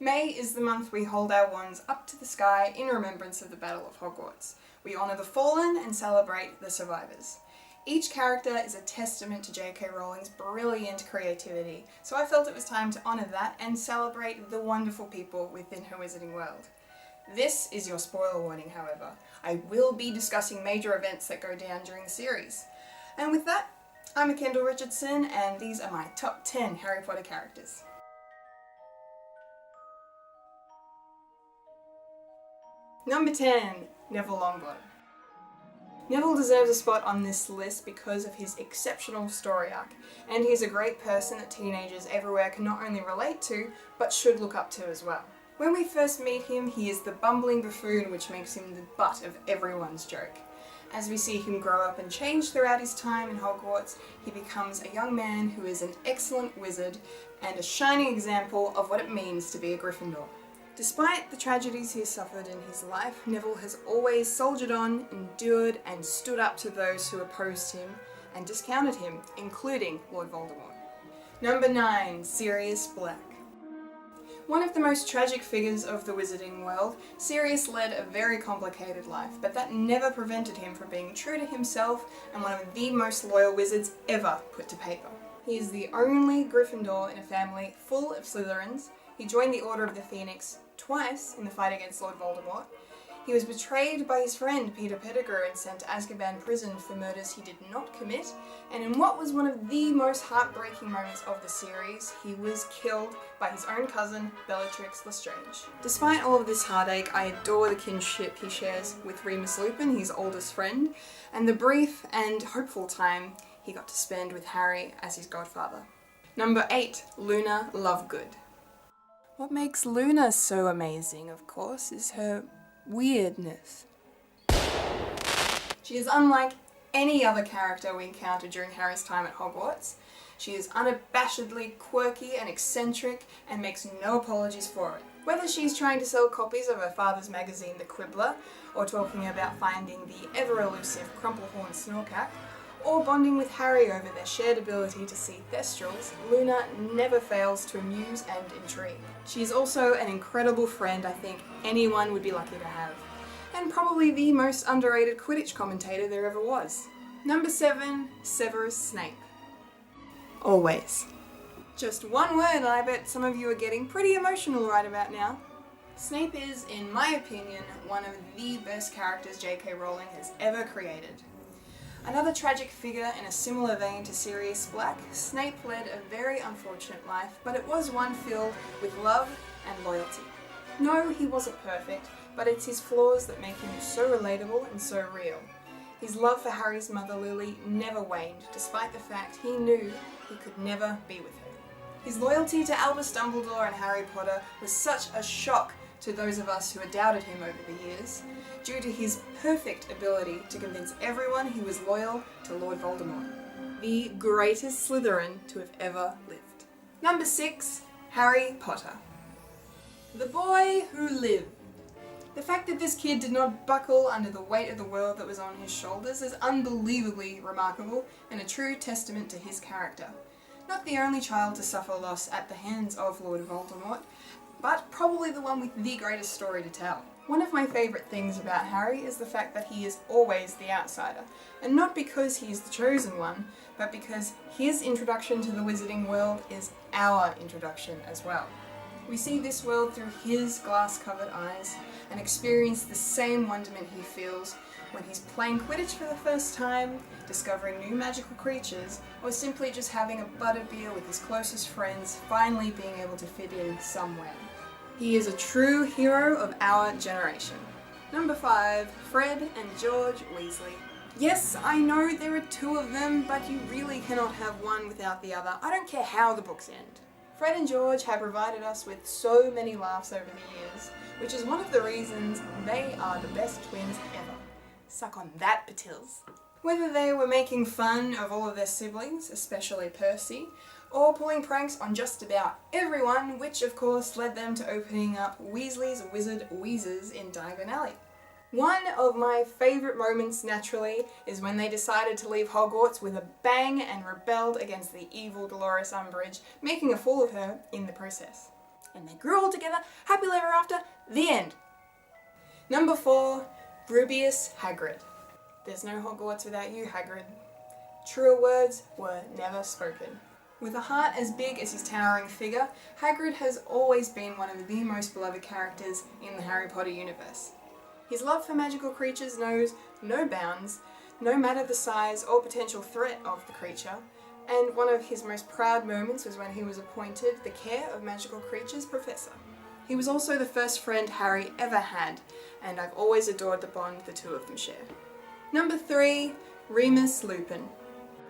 May is the month we hold our wands up to the sky in remembrance of the Battle of Hogwarts. We honour the fallen and celebrate the survivors. Each character is a testament to J.K. Rowling's brilliant creativity, so I felt it was time to honour that and celebrate the wonderful people within her wizarding world. This is your spoiler warning, however. I will be discussing major events that go down during the series. And with that, I'm Kendall Richardson, and these are my top 10 Harry Potter characters. Number 10, Neville Longbottom. Neville deserves a spot on this list because of his exceptional story arc, and he's a great person that teenagers everywhere can not only relate to, but should look up to as well. When we first meet him, he is the bumbling buffoon which makes him the butt of everyone's joke. As we see him grow up and change throughout his time in Hogwarts, he becomes a young man who is an excellent wizard and a shining example of what it means to be a Gryffindor. Despite the tragedies he has suffered in his life, Neville has always soldiered on, endured, and stood up to those who opposed him and discounted him, including Lord Voldemort. Number 9, Sirius Black. One of the most tragic figures of the wizarding world, Sirius led a very complicated life, but that never prevented him from being true to himself and one of the most loyal wizards ever put to paper. He is the only Gryffindor in a family full of Slytherins. He joined the Order of the Phoenix twice in the fight against Lord Voldemort. He was betrayed by his friend Peter Pettigrew and sent to Azkaban prison for murders he did not commit, and in what was one of the most heartbreaking moments of the series, he was killed by his own cousin, Bellatrix Lestrange. Despite all of this heartache, I adore the kinship he shares with Remus Lupin, his oldest friend, and the brief and hopeful time he got to spend with Harry as his godfather. Number 8, Luna Lovegood. What makes Luna so amazing, of course, is her weirdness. She is unlike any other character we encounter during Harry's time at Hogwarts. She is unabashedly quirky and eccentric and makes no apologies for it. Whether she's trying to sell copies of her father's magazine The Quibbler, or talking about finding the ever-elusive Crumplehorn Snorkack, or bonding with Harry over their shared ability to see Thestrals, Luna never fails to amuse and intrigue. She is also an incredible friend I think anyone would be lucky to have, and probably the most underrated Quidditch commentator there ever was. Number 7, Severus Snape. Always. Just one word, and I bet some of you are getting pretty emotional right about now. Snape is, in my opinion, one of the best characters J.K. Rowling has ever created. Another tragic figure in a similar vein to Sirius Black, Snape led a very unfortunate life, but it was one filled with love and loyalty. No, he wasn't perfect, but it's his flaws that make him so relatable and so real. His love for Harry's mother Lily never waned, despite the fact he knew he could never be with her. His loyalty to Albus Dumbledore and Harry Potter was such a shock to those of us who had doubted him over the years, due to his perfect ability to convince everyone he was loyal to Lord Voldemort, the greatest Slytherin to have ever lived. Number 6, Harry Potter. The boy who lived. The fact that this kid did not buckle under the weight of the world that was on his shoulders is unbelievably remarkable and a true testament to his character. Not the only child to suffer loss at the hands of Lord Voldemort, but probably the one with the greatest story to tell. One of my favourite things about Harry is the fact that he is always the outsider, and not because he is the chosen one, but because his introduction to the wizarding world is our introduction as well. We see this world through his glass-covered eyes and experience the same wonderment he feels when he's playing Quidditch for the first time, discovering new magical creatures, or simply just having a butterbeer with his closest friends, finally being able to fit in somewhere. He is a true hero of our generation. Number 5, Fred and George Weasley. Yes, I know there are 2 of them, but you really cannot have one without the other. I don't care how the books end. Fred and George have provided us with so many laughs over the years, which is one of the reasons they are the best twins ever. Suck on that, Patils. Whether they were making fun of all of their siblings, especially Percy, or pulling pranks on just about everyone, which of course led them to opening up Weasley's Wizard Wheezes in Diagon Alley. One of my favourite moments, naturally, is when they decided to leave Hogwarts with a bang and rebelled against the evil Dolores Umbridge, making a fool of her in the process. and they grew all together, happily ever after, the end. Number 4, Rubeus Hagrid. There's no Hogwarts without you, Hagrid. Truer words were never spoken. With a heart as big as his towering figure, Hagrid has always been one of the most beloved characters in the Harry Potter universe. His love for magical creatures knows no bounds, no matter the size or potential threat of the creature, and one of his most proud moments was when he was appointed the Care of Magical Creatures Professor. He was also the first friend Harry ever had, and I've always adored the bond the two of them share. Number 3, Remus Lupin.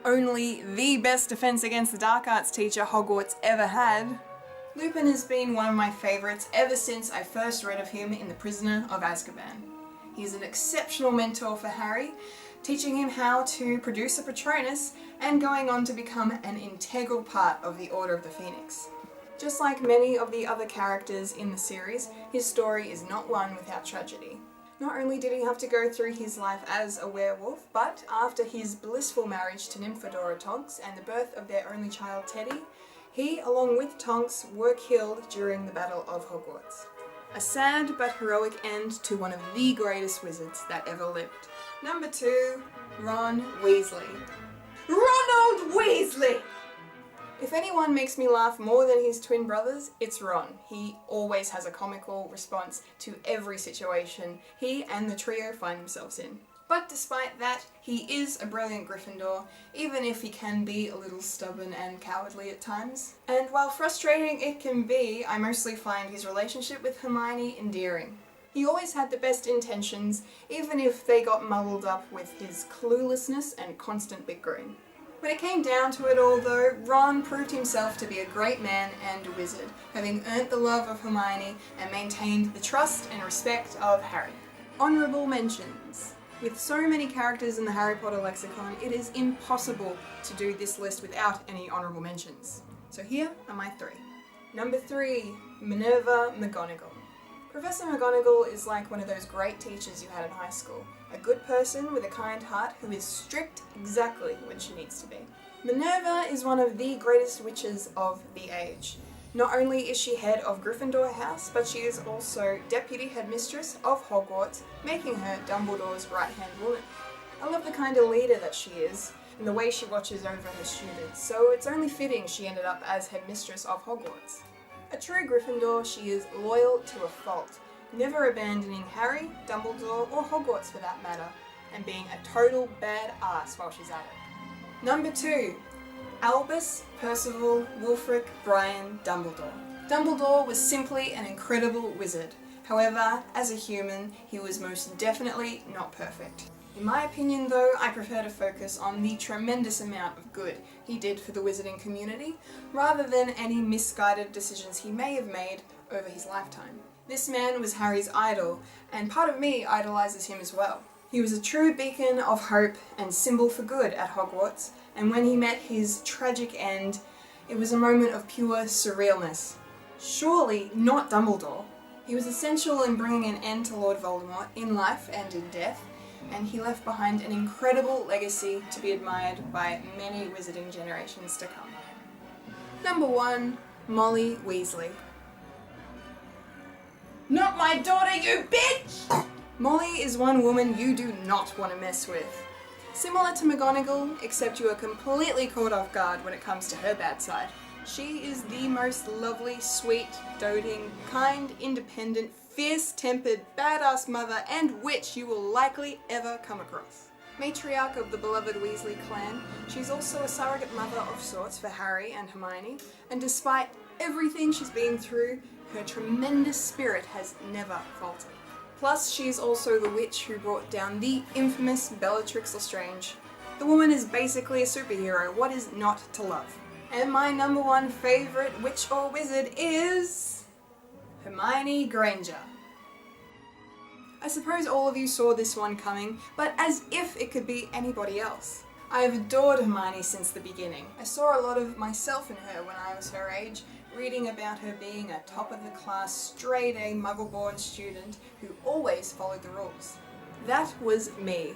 Only the best defense against the dark arts teacher Hogwarts ever had. Lupin has been one of my favourites ever since I first read of him in The Prisoner of Azkaban. He's an exceptional mentor for Harry, teaching him how to produce a Patronus and going on to become an integral part of the Order of the Phoenix. Just like many of the other characters in the series, his story is not one without tragedy. Not only did he have to go through his life as a werewolf, but after his blissful marriage to Nymphadora Tonks and the birth of their only child Teddy, he, along with Tonks, were killed during the Battle of Hogwarts. A sad but heroic end to one of the greatest wizards that ever lived. Number 2, Ron Weasley. Ronald Weasley! If anyone makes me laugh more than his twin brothers, it's Ron. He always has a comical response to every situation he and the trio find themselves in. But despite that, he is a brilliant Gryffindor, even if he can be a little stubborn and cowardly at times. And while frustrating it can be, I mostly find his relationship with Hermione endearing. He always had the best intentions, even if they got muddled up with his cluelessness and constant bickering. When it came down to it all though, Ron proved himself to be a great man and a wizard, having earned the love of Hermione and maintained the trust and respect of Harry. Honourable mentions. With so many characters in the Harry Potter lexicon, it is impossible to do this list without any honourable mentions. So here are my 3. Number 3, Minerva McGonagall. Professor McGonagall is like one of those great teachers you had in high school. A good person with a kind heart who is strict exactly when she needs to be. Minerva is one of the greatest witches of the age. Not only is she head of Gryffindor House, but she is also Deputy Headmistress of Hogwarts, making her Dumbledore's right-hand woman. I love the kind of leader that she is, and the way she watches over her students, so it's only fitting she ended up as Headmistress of Hogwarts. A true Gryffindor, she is loyal to a fault, never abandoning Harry, Dumbledore, or Hogwarts for that matter, and being a total badass while she's at it. Number 2, Albus Percival Wulfric Brian Dumbledore. Dumbledore was simply an incredible wizard. However, as a human, he was most definitely not perfect. In my opinion though, I prefer to focus on the tremendous amount of good he did for the wizarding community, rather than any misguided decisions he may have made over his lifetime. This man was Harry's idol, and part of me idolizes him as well. He was a true beacon of hope and symbol for good at Hogwarts, and when he met his tragic end, it was a moment of pure surrealness. Surely not Dumbledore. He was essential in bringing an end to Lord Voldemort in life and in death, and he left behind an incredible legacy to be admired by many wizarding generations to come. Number 1, Molly Weasley. Not my daughter, you bitch! Molly is one woman you do not want to mess with. Similar to McGonagall, except you are completely caught off guard when it comes to her bad side. She is the most lovely, sweet, doting, kind, independent, fierce-tempered, badass mother and witch you will likely ever come across. Matriarch of the beloved Weasley clan, she's also a surrogate mother of sorts for Harry and Hermione, and despite everything she's been through, her tremendous spirit has never faltered. Plus, she's also the witch who brought down the infamous Bellatrix Lestrange. The woman is basically a superhero, what is not to love? And my number 1 favourite witch or wizard is Hermione Granger. I suppose all of you saw this one coming, but as if it could be anybody else. I have adored Hermione since the beginning. I saw a lot of myself in her when I was her age, reading about her being a top-of-the-class, straight-A Muggle-born student who always followed the rules. That was me.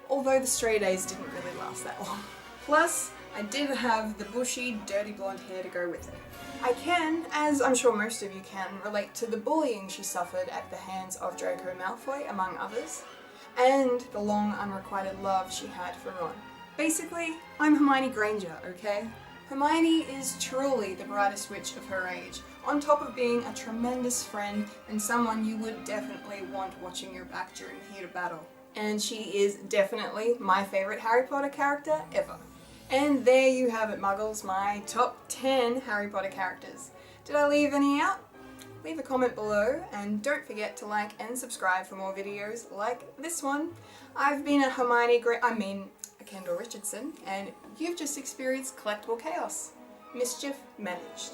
Although the straight A's didn't really last that long. Plus, I did have the bushy, dirty blonde hair to go with it. I can, as I'm sure most of you can, relate to the bullying she suffered at the hands of Draco Malfoy, among others, and the long unrequited love she had for Ron. Basically, I'm Hermione Granger, okay? Hermione is truly the brightest witch of her age, on top of being a tremendous friend and someone you would definitely want watching your back during the heat of battle. And she is definitely my favourite Harry Potter character ever. And there you have it, Muggles, my top 10 Harry Potter characters. Did I leave any out? Leave a comment below, and don't forget to like and subscribe for more videos like this one. I've been a Kendall Richardson, and you've just experienced collectible chaos. Mischief managed.